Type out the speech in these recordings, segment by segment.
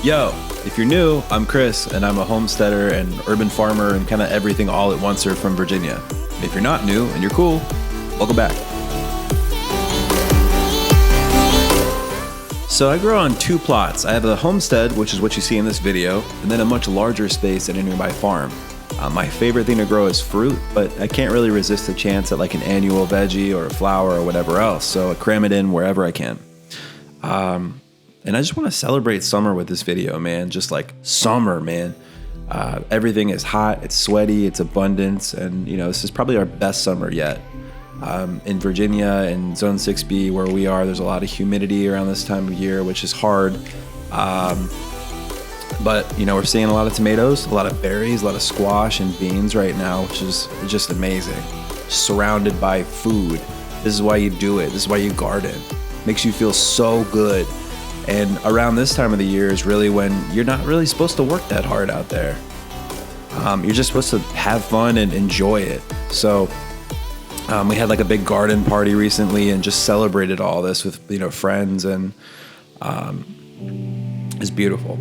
Yo, if you're new, I'm Chris, and I'm a homesteader and urban farmer and kind of everything all at once from Virginia. If you're not new and you're cool, welcome back. So I grow on 2 plots. I have a homestead, which is what you see in this video, and then a much larger space at a nearby farm. My favorite thing to grow is fruit, but I can't really resist the chance at like an annual veggie or a flower or whatever else, so I cram it in wherever I can. And I just want to celebrate summer with this video, man. Just like summer, man. Everything is hot, it's sweaty, it's abundance, and this is probably our best summer yet. In Virginia, in Zone 6B, where we are, there's a lot of humidity around this time of year, which is hard. But we're seeing a lot of tomatoes, a lot of berries, a lot of squash and beans right now, which is just amazing. Surrounded by food. This is why you do it. This is why you garden. Makes you feel so good. And around this time of the year is really when you're not really supposed to work that hard out there. You're just supposed to have fun and enjoy it. So we had like a big garden party recently and just celebrated all this with friends, and it's beautiful.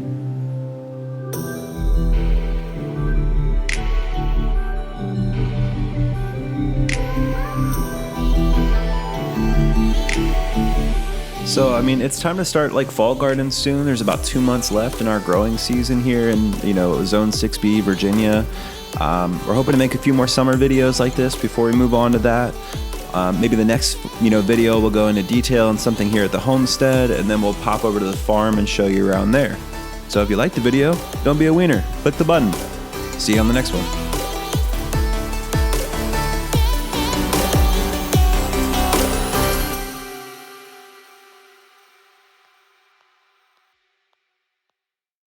So, it's time to start like fall gardens soon. There's about 2 months left in our growing season here in, Zone 6B, Virginia. We're hoping to make a few more summer videos like this before we move on to that. Maybe the next, video will go into detail on something here at the homestead, and then we'll pop over to the farm and show you around there. So if you liked the video, don't be a wiener. Click the button. See you on the next one.